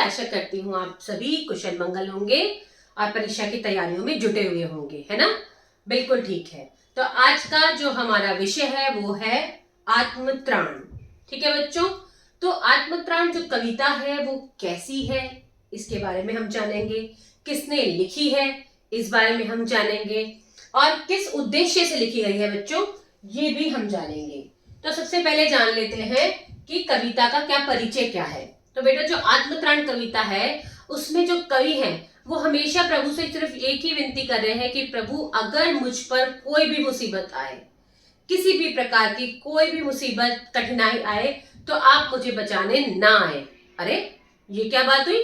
आशा करती हूँ आप सभी कुशल मंगल होंगे और परीक्षा की तैयारियों में जुटे हुए होंगे, है ना। बिल्कुल ठीक है। तो आज का जो हमारा विषय है वो है आत्मत्राण। ठीक है बच्चों, तो आत्मत्राण जो कविता है वो कैसी है इसके बारे में हम जानेंगे, किसने लिखी है इस बारे में हम जानेंगे, और किस उद्देश्य से लिखी गई है बच्चों ये भी हम जानेंगे। तो सबसे पहले जान लेते हैं कि कविता का क्या परिचय क्या है। तो बेटा जो आत्मत्राण कविता है उसमें जो कवि हैं वो हमेशा प्रभु से सिर्फ एक ही विनती कर रहे हैं कि प्रभु अगर मुझ पर कोई भी मुसीबत आए, किसी भी प्रकार की कोई भी मुसीबत कठिनाई आए तो आप मुझे बचाने ना आए। अरे ये क्या बात हुई,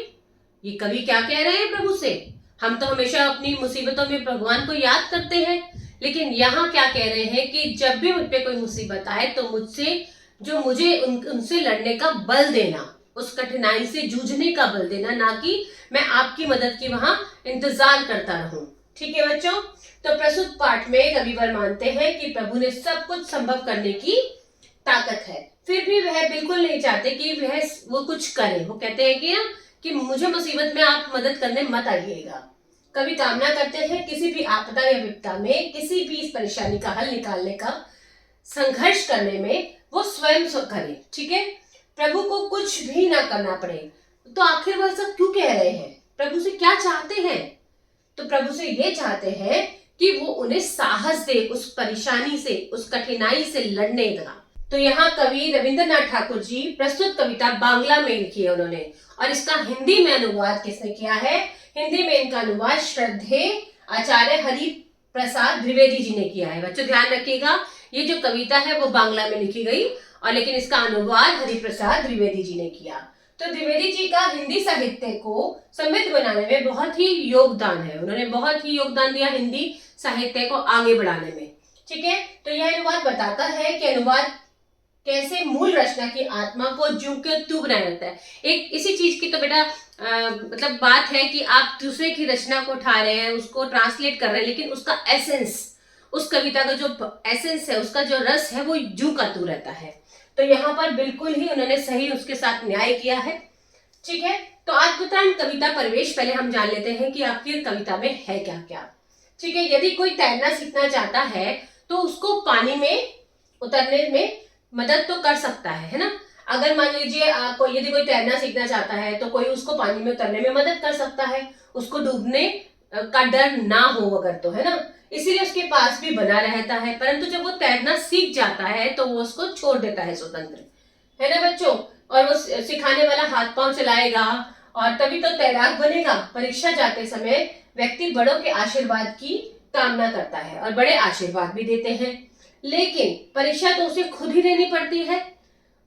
ये कवि क्या कह रहे हैं प्रभु से। हम तो हमेशा अपनी मुसीबतों में भगवान को याद करते हैं, लेकिन यहाँ क्या कह रहे हैं कि जब भी मुझ पे कोई मुसीबत आए तो मुझे उनसे लड़ने का बल देना, उस कठिनाई से जूझने का बल देना, ना कि मैं आपकी मदद की वहां इंतजार करता रहूं। ठीक है बच्चों, तो प्रस्तुत पाठ में कविवर मानते हैं कि प्रभु ने सब कुछ संभव करने की ताकत है, फिर भी वह बिल्कुल नहीं चाहते कि वो कुछ करे। वो कहते हैं कि मुझे मुसीबत में आप मदद करने मत आइएगा। कवि कामना करते हैं किसी भी आपदा या विपदा में, किसी भी इस परेशानी का हल निकालने का संघर्ष करने में वो स्वयं करे। ठीक है, प्रभु को कुछ भी ना करना पड़े। तो आखिर वह सब क्यों कह रहे हैं, प्रभु से क्या चाहते हैं। तो प्रभु से ये चाहते हैं कि वो उन्हें साहस दे उस परेशानी से, उस कठिनाई से लड़ने का। तो यहाँ कवि रविंद्रनाथ ठाकुर जी प्रस्तुत कविता बांग्ला में लिखी है उन्होंने, और इसका हिंदी में अनुवाद किसने किया है। हिंदी में इनका अनुवाद श्रद्धेय आचार्य हरि प्रसाद द्विवेदी जी ने किया है। बच्चों ध्यान रखिएगा, ये जो कविता है वो बांग्ला में लिखी गई और लेकिन इसका अनुवाद हरिप्रसाद द्विवेदी जी ने किया। तो द्विवेदी जी का हिंदी साहित्य को समृद्ध बनाने में बहुत ही योगदान है, उन्होंने बहुत ही योगदान दिया हिंदी साहित्य को आगे बढ़ाने में। ठीक है, तो यह अनुवाद बताता है कि अनुवाद कैसे मूल रचना की आत्मा को ज्यों के त्यों बनाए रखता है। एक इसी चीज की तो बेटा मतलब बात है कि आप दूसरे की रचना को उठा रहे हैं, उसको ट्रांसलेट कर रहे हैं, लेकिन उसका एसेंस, उस कविता का जो एसेंस है, उसका जो रस है वो ज्यों का त्यों रहता है। तो यहाँ पर बिल्कुल ही उन्होंने सही उसके साथ न्याय किया है। ठीक है, तो आत्मत्राण कविता परिवेश पहले हम जान लेते हैं कि आखिर कविता में है क्या क्या। ठीक है, यदि कोई तैरना सीखना चाहता है तो उसको पानी में उतरने में मदद तो कर सकता है ना। अगर मान लीजिए आपको यदि कोई तैरना सीखना चाहता है तो कोई उसको पानी में उतरने में मदद कर सकता है, उसको डूबने का डर ना हो अगर, तो है ना, इसीलिए उसके पास भी बना रहता है। परंतु जब वो तैरना सीख जाता है तो वो उसको छोड़ देता है स्वतंत्र, है ना बच्चों, और वो सिखाने वाला हाथ पांव चलाएगा और तभी तो तैराक बनेगा। परीक्षा जाते समय व्यक्ति बड़ों के आशीर्वाद की कामना करता है और बड़े आशीर्वाद भी देते हैं, लेकिन परीक्षा तो उसे खुद ही देनी पड़ती है।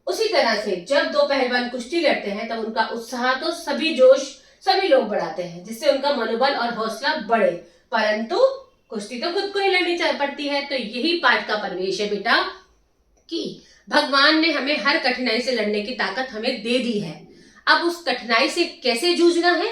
उसी तरह से जब दो पहलवान कुश्ती लड़ते हैं तब उनका उत्साह तो सभी लोग बढ़ाते हैं, जिससे उनका मनोबल और हौसला बढ़े, परंतु कुश्ती तो खुद को ही लड़नी पड़ती है। तो यही पाठ का परिवेश है बेटा कि भगवान ने हमें हर कठिनाई से लड़ने की ताकत हमें दे दी है। अब उस कठिनाई से कैसे जूझना है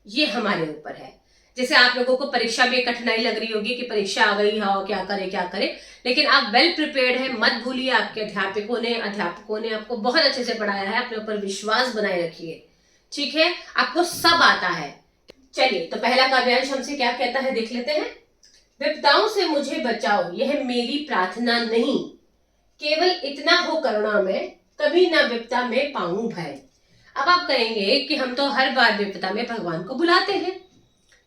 ये हमारे ऊपर है। जैसे आप लोगों को परीक्षा में कठिनाई लग रही होगी कि परीक्षा आ गई, हाँ क्या करे, लेकिन आप वेल प्रिपेयर्ड है, मत भूलिए आपके अध्यापकों ने आपको बहुत अच्छे से पढ़ाया है, अपने ऊपर विश्वास बनाए रखिए। ठीक है, आपको सब आता है। चलिए, तो पहला काव्यांश हमसे क्या कहता है देख लेते हैं। विपदाओं से मुझे बचाओ यह मेरी प्रार्थना नहीं, केवल इतना हो करुणा में, कभी ना विपदा में पाऊं भय। अब आप कहेंगे कि हम तो हर बार विपदा में भगवान को बुलाते हैं,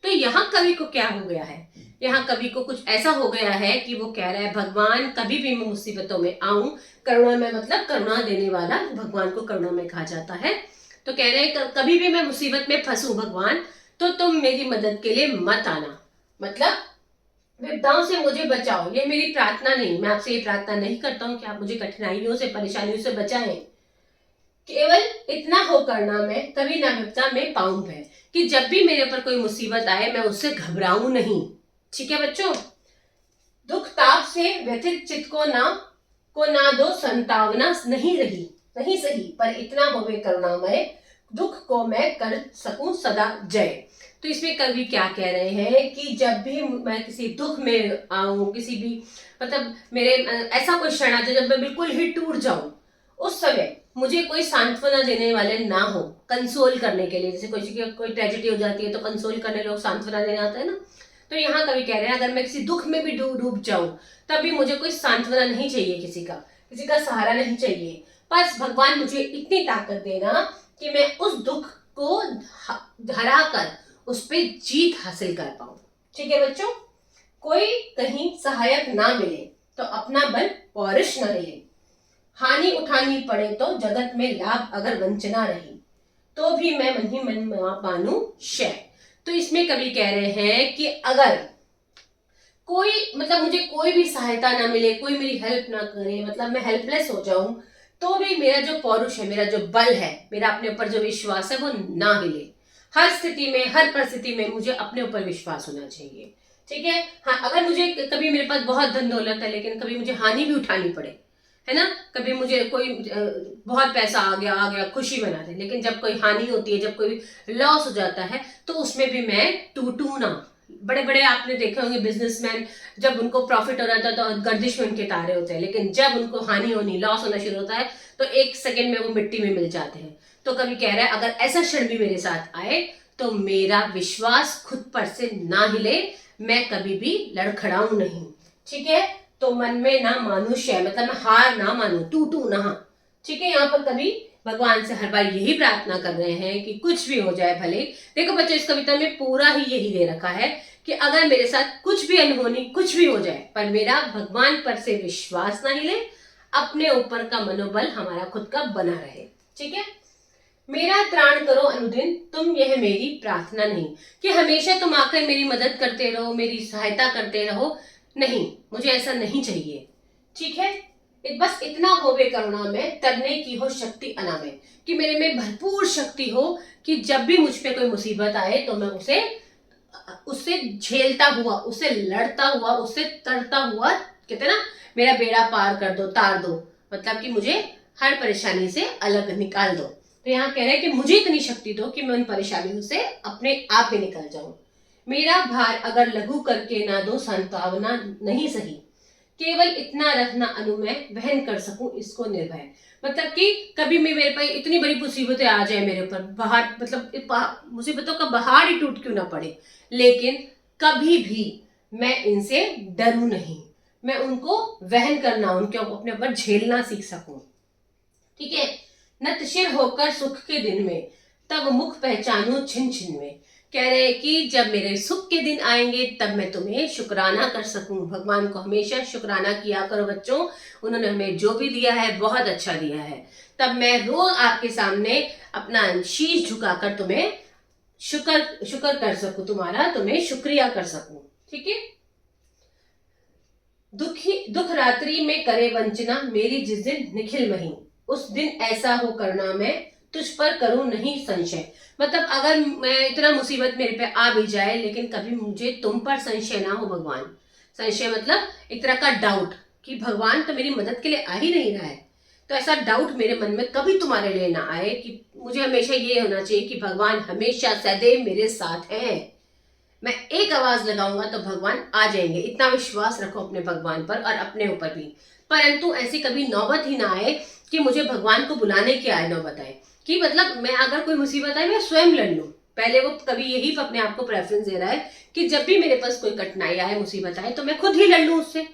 तो यहाँ कवि को क्या हो गया है। यहाँ कवि को कुछ ऐसा हो गया है कि वो कह रहा है भगवान कभी भी मैं मुसीबतों में आऊं, करुणा में मतलब करुणा देने वाला, भगवान को करुणा में कहा जाता है। तो कह रहे हैं कभी भी मैं मुसीबत में फंसूं भगवान तो तुम मेरी मदद के लिए मत आना, मतलब विपदाओं से मुझे बचाओ, ये मेरी प्रार्थना नहीं, मैं आपसे ये प्रार्थना नहीं करता हूँ कि आप मुझे कठिनाइयों से परेशानियों से बचाएं, केवल इतना हो करना मैं कभी ना विपदा में पाऊं भय, कि जब भी मेरे ऊपर कोई मुसीबत आए मैं उससे घबराऊं नहीं। ठीक है बच्चों, दुख ताप से व्यथित चित्त को ना दो संतावना नहीं सही, पर इतना होवे करुणामय, दुख को मैं कर सकूं सदा जय। तो इसमें कवि क्या कह रहे हैं कि जब भी मैं किसी दुख में आऊं, किसी भी मतलब मेरे ऐसा कोई क्षण आ जाए जब मैं बिल्कुल ही टूट जाऊं, उस समय मुझे कोई सांत्वना देने वाले ना हो, कंसोल करने के लिए। जैसे कोई ट्रेजेडी हो जाती है तो कंसोल करने लोग सांत्वना देने आते हैं ना, तो यहाँ कवि कह रहे हैं अगर मैं किसी दुख में भी डूब जाऊं तब भी मुझे कोई सांत्वना नहीं चाहिए, किसी का सहारा नहीं चाहिए। बस भगवान मुझे इतनी ताकत देना कि मैं उस दुख को हरा कर उस पर जीत हासिल कर पाऊं। ठीक है बच्चों, कोई कहीं सहायक ना मिले तो अपना बल पौरुष न मिले, हानि उठानी पड़े तो जगत में लाभ अगर वंचना रही, तो भी मैं मन ही मन मानू शय। तो इसमें कवि कह रहे हैं कि अगर कोई मुझे कोई भी सहायता ना मिले, कोई मेरी हेल्प ना करे, मैं हेल्पलेस हो जाऊं, तो भी मेरा जो पौरुष है, मेरा जो बल है, मेरा अपने ऊपर जो विश्वास है वो ना हिले। हर स्थिति में, हर परिस्थिति में मुझे अपने ऊपर विश्वास होना चाहिए। ठीक है। हाँ, अगर मुझे कभी मेरे पास बहुत धन दौलत है लेकिन कभी मुझे हानि भी उठानी पड़े, है ना, कभी मुझे कोई बहुत पैसा आ गया खुशी मनाते, लेकिन जब कोई हानि होती है, जब कोई लॉस हो जाता है, तो उसमें भी मैं टूटू ना। बड़े बड़े आपने देखे होंगे बिजनेसमैन, जब उनको प्रॉफिट हो रहा था तो गर्दिश में उनके तारे होते हैं, लेकिन जब उनको हानि होनी, लॉस होना शुरू होता है तो एक सेकंड में वो मिट्टी में मिल जाते हैं। तो कभी कह रहा है अगर ऐसा क्षण भी मेरे साथ आए तो मेरा विश्वास खुद पर से ना हिले, मैं कभी भी लड़खड़ाऊं नहीं। ठीक है। तो मन में ना मानुष्य, मैं हार ना मानू, टूटू ना। ठीक है। यहाँ पर कभी भगवान से हर बार यही प्रार्थना कर रहे हैं कि कुछ भी हो जाए भले। देखो बच्चों, इस कविता में पूरा ही यही दे रखा है कि अगर मेरे साथ कुछ भी अनहोनी, कुछ भी हो जाए, पर मेरा भगवान पर से विश्वास ना हिले, अपने ऊपर का मनोबल हमारा खुद का बना रहे। ठीक है। मेरा त्राण करो अनुदिन तुम, यह मेरी प्रार्थना नहीं कि हमेशा तुम आकर मेरी मदद करते रहो, मेरी सहायता करते रहो। नहीं, मुझे ऐसा नहीं चाहिए। ठीक है। बस इतना होवे करुणा में, तरने की हो शक्ति अना में, कि मेरे में भरपूर शक्ति हो कि जब भी मुझ पे कोई मुसीबत आए तो मैं उससे झेलता हुआ, उससे लड़ता हुआ, उससे तरता हुआ, कहते ना, मेरा बेड़ा पार कर दो, तार दो, कि मुझे हर परेशानी से अलग निकाल दो। तो यहाँ कह रहे हैं कि मुझे इतनी शक्ति दो कि मैं उन परेशानियों से अपने आप ही निकल जाऊं। मेरा भार अगर लघु करके ना दो, संतावना नहीं सही, केवल इतना रखना अनु मैं वहन कर सकूं इसको निर्भय। कि कभी भी मेरे पास इतनी बड़ी मुसीबतें आ जाए मेरे ऊपर, मुसीबतों का पहाड़ ही टूट क्यों ना पड़े, लेकिन कभी भी मैं इनसे डरूं नहीं, मैं उनको वहन करना, उनके अपने ऊपर झेलना सीख सकूं। ठीक है। नतशिर होकर सुख के दिन में, तब मुख पहचानू छिन छिन में। कह रहे हैं कि जब मेरे सुख के दिन आएंगे तब मैं तुम्हें शुक्राना कर सकूं। भगवान को हमेशा शुक्राना किया करो बच्चों, उन्होंने हमें जो भी दिया है बहुत अच्छा दिया है। तब मैं रोज आपके सामने अपना शीश झुकाकर तुम्हें शुक्र कर सकूं, तुम्हें शुक्रिया कर सकूं। ठीक है। दुख रात्रि में करे वंचना, मेरी जिस दिन निखिल मही, उस दिन ऐसा हो करना मैं तुझ पर करूं नहीं संशय। अगर मैं इतना मुसीबत मेरे पे आ भी जाए लेकिन कभी मुझे तुम पर संशय ना हो भगवान। संशय एक तरह का डाउट कि भगवान तो मेरी मदद के लिए आ ही नहीं रहा है, तो ऐसा डाउट मेरे मन में कभी तुम्हारे लिए ना आए कि मुझे हमेशा ये होना चाहिए कि भगवान हमेशा सदैव मेरे साथ है। मैं एक आवाज लगाऊंगा तो भगवान आ जाएंगे, इतना विश्वास रखो अपने भगवान पर और अपने ऊपर भी। परंतु ऐसी कभी नौबत ही ना आए कि मुझे भगवान को बुलाने की आए नौबत आए कि मैं अगर कोई मुसीबत आए मैं स्वयं लड़ लूं। पहले वो कभी यही अपने आप को प्रेफरेंस दे रहा है कि जब भी मेरे पास कोई कठिनाई आए, मुसीबत आए, तो मैं खुद ही लड़ लूं उससे।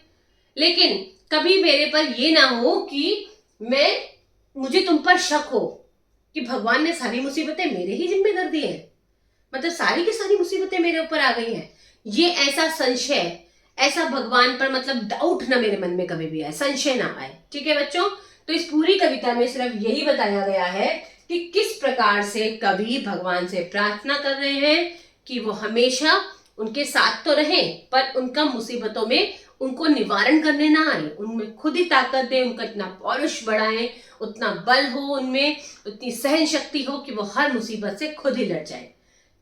लेकिन कभी मेरे पर ये ना हो कि मुझे तुम पर शक हो कि भगवान ने सारी मुसीबतें मेरे ही जिम्मे कर दी है, सारी की सारी मुसीबतें मेरे ऊपर आ गई हैं। ये ऐसा संशय, ऐसा भगवान पर डाउट ना मेरे मन में कभी भी आए, संशय ना आए। ठीक है बच्चों। तो इस पूरी कविता में सिर्फ यही बताया गया है कि किस प्रकार से कवि भगवान से प्रार्थना कर रहे हैं कि वो हमेशा उनके साथ तो रहें, पर उनका मुसीबतों में उनको निवारण करने ना आए, उनमें खुद ही ताकत दें, उनका इतना पौरुष बढ़ाएं, उतना बल हो उनमें, उतनी सहन शक्ति हो कि वो हर मुसीबत से खुद ही लड़ जाए।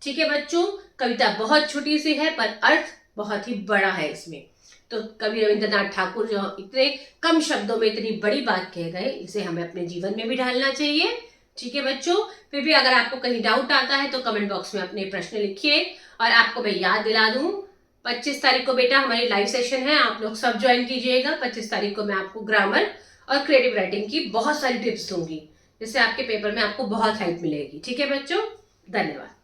ठीक है बच्चों। कविता बहुत छोटी सी है पर अर्थ बहुत ही बड़ा है इसमें। तो कवि रविंद्रनाथ ठाकुर जो इतने कम शब्दों में इतनी बड़ी बात कह गए, इसे हमें अपने जीवन में भी ढालना चाहिए। ठीक है बच्चों। फिर भी अगर आपको कहीं डाउट आता है तो कमेंट बॉक्स में अपने प्रश्न लिखिए। और आपको मैं याद दिला दूं, 25 तारीख को बेटा हमारी लाइव सेशन है, आप लोग सब ज्वाइन कीजिएगा। 25 तारीख को मैं आपको ग्रामर और क्रिएटिव राइटिंग की बहुत सारी टिप्स दूंगी, जिससे आपके पेपर में आपको बहुत हेल्प मिलेगी। ठीक है बच्चों, धन्यवाद।